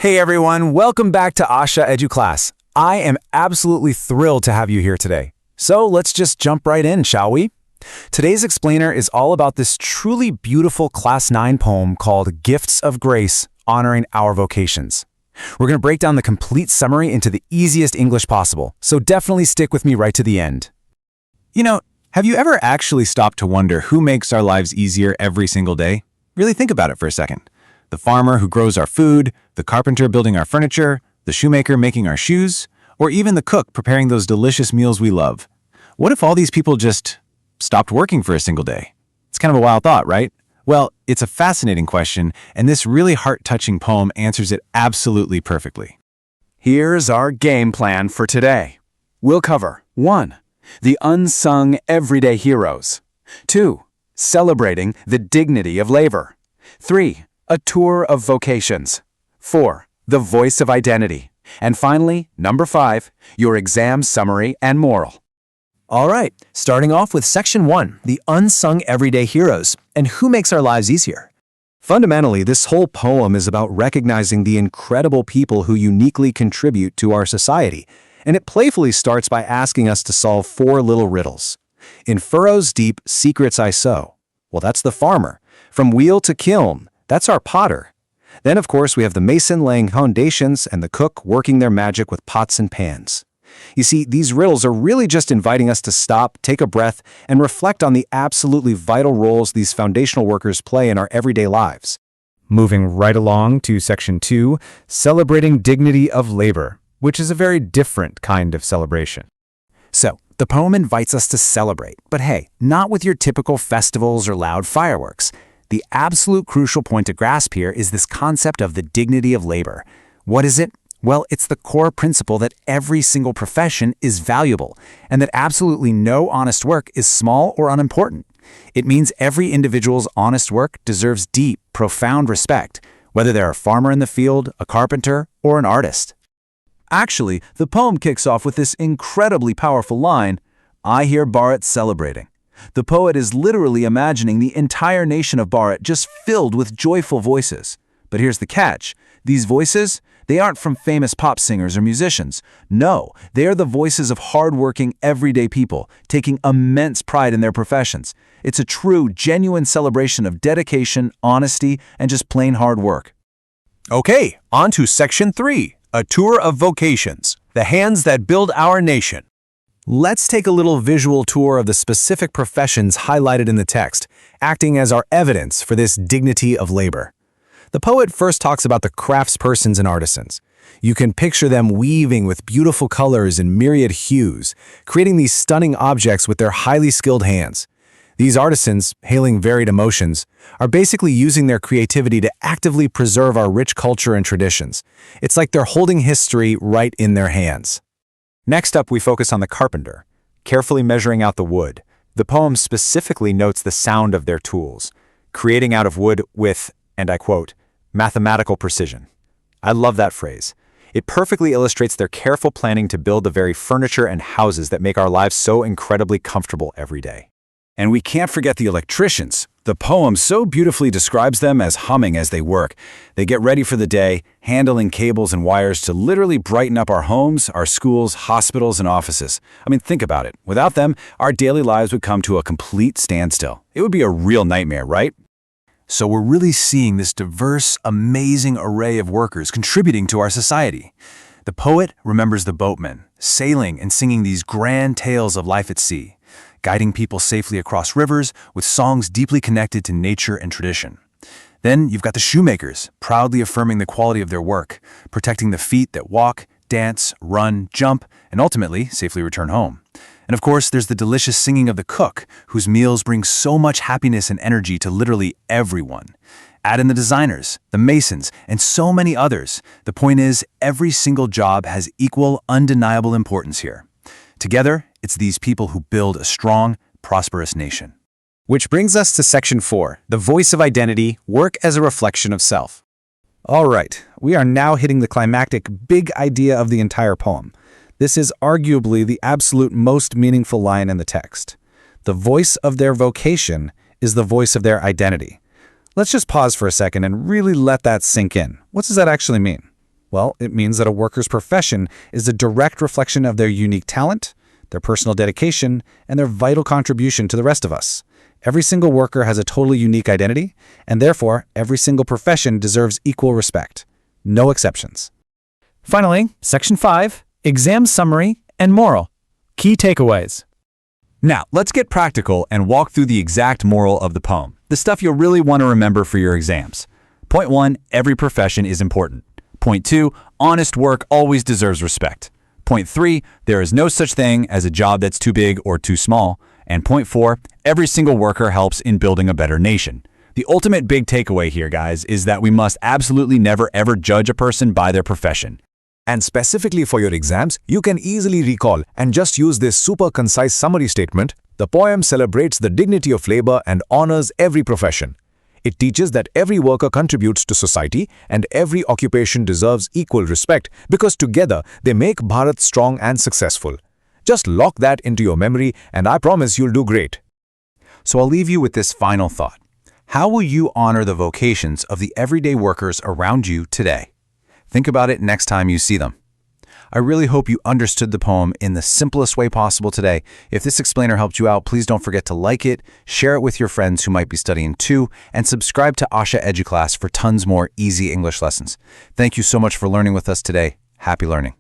Hey everyone, welcome back to Asha EduClass. I am absolutely thrilled to have you here today. So let's just jump right in, shall we? Today's explainer is all about this truly beautiful Class 9 poem called Gifts of Grace, honoring our vocations. We're going to break down the complete summary into the easiest English possible, so definitely stick with me right to the end. You know, have you ever actually stopped to wonder who makes our lives easier every single day? Really think about it for a second. The farmer who grows our food, the carpenter building our furniture, the shoemaker making our shoes, or even the cook preparing those delicious meals we love. What if all these people just stopped working for a single day? It's kind of a wild thought, right? Well, it's a fascinating question, and this really heart-touching poem answers it absolutely perfectly. Here's our game plan for today. We'll cover 1. The unsung everyday heroes. 2. Celebrating the dignity of labor. 3. A tour of vocations. 4. The voice of identity. And finally, number 5, your exam summary and moral. All right, starting off with Section 1, the unsung everyday heroes, and who makes our lives easier. Fundamentally, this whole poem is about recognizing the incredible people who uniquely contribute to our society, and it playfully starts by asking us to solve 4 little riddles. In furrows deep, secrets I sow. Well, that's the farmer. From wheel to kiln, that's our potter. Then, of course, we have the mason laying foundations and the cook working their magic with pots and pans. You see, these riddles are really just inviting us to stop, take a breath, and reflect on the absolutely vital roles these foundational workers play in our everyday lives. Moving right along to Section 2, celebrating dignity of labor, which is a very different kind of celebration. So, the poem invites us to celebrate, but hey, not with your typical festivals or loud fireworks. The absolute crucial point to grasp here is this concept of the dignity of labor. What is it? Well, it's the core principle that every single profession is valuable and that absolutely no honest work is small or unimportant. It means every individual's honest work deserves deep, profound respect, whether they're a farmer in the field, a carpenter, or an artist. Actually, the poem kicks off with this incredibly powerful line, I hear Bharat celebrating. The poet is literally imagining the entire nation of Bharat just filled with joyful voices. But here's the catch. These voices, they aren't from famous pop singers or musicians. No, they are the voices of hardworking, everyday people, taking immense pride in their professions. It's a true, genuine celebration of dedication, honesty, and just plain hard work. Okay, on to Section 3, a tour of vocations, the hands that build our nation. Let's take a little visual tour of the specific professions highlighted in the text, acting as our evidence for this dignity of labor. The poet first talks about the craftspersons and artisans. You can picture them weaving with beautiful colors and myriad hues, creating these stunning objects with their highly skilled hands. These artisans, hailing varied emotions, are basically using their creativity to actively preserve our rich culture and traditions. It's like they're holding history right in their hands. Next up, we focus on the carpenter, carefully measuring out the wood. The poem specifically notes the sound of their tools, creating out of wood with, and I quote, mathematical precision. I love that phrase. It perfectly illustrates their careful planning to build the very furniture and houses that make our lives so incredibly comfortable every day. And we can't forget the electricians. The poem so beautifully describes them as humming as they work. They get ready for the day, handling cables and wires to literally brighten up our homes, our schools, hospitals, and offices. I mean, think about it. Without them, our daily lives would come to a complete standstill. It would be a real nightmare, right? So we're really seeing this diverse, amazing array of workers contributing to our society. The poet remembers the boatmen, sailing and singing these grand tales of life at sea, guiding people safely across rivers with songs deeply connected to nature and tradition. Then you've got the shoemakers, proudly affirming the quality of their work, protecting the feet that walk, dance, run, jump, and ultimately safely return home. And of course, there's the delicious singing of the cook, whose meals bring so much happiness and energy to literally everyone. Add in the designers, the masons, and so many others. The point is, every single job has equal, undeniable importance here. Together, it's these people who build a strong, prosperous nation. Which brings us to Section 4, the voice of identity, work as a reflection of self. All right, we are now hitting the climactic big idea of the entire poem. This is arguably the absolute most meaningful line in the text. The voice of their vocation is the voice of their identity. Let's just pause for a second and really let that sink in. What does that actually mean? Well, it means that a worker's profession is a direct reflection of their unique talent, their personal dedication, and their vital contribution to the rest of us. Every single worker has a totally unique identity, and therefore, every single profession deserves equal respect. No exceptions. Finally, Section 5, Exam Summary and Moral. Key takeaways. Now, let's get practical and walk through the exact moral of the poem, the stuff you'll really want to remember for your exams. Point 1, every profession is important. Point 2, honest work always deserves respect. Point 3, there is no such thing as a job that's too big or too small. And point 4, every single worker helps in building a better nation. The ultimate big takeaway here, guys, is that we must absolutely never ever judge a person by their profession. And specifically for your exams, you can easily recall and just use this super concise summary statement. The poem celebrates the dignity of labor and honors every profession. It teaches that every worker contributes to society and every occupation deserves equal respect because together they make Bharat strong and successful. Just lock that into your memory and I promise you'll do great. So I'll leave you with this final thought. How will you honor the vocations of the everyday workers around you today? Think about it next time you see them. I really hope you understood the poem in the simplest way possible today. If this explainer helped you out, please don't forget to like it, share it with your friends who might be studying too, and subscribe to Asha EduClass for tons more easy English lessons. Thank you so much for learning with us today. Happy learning.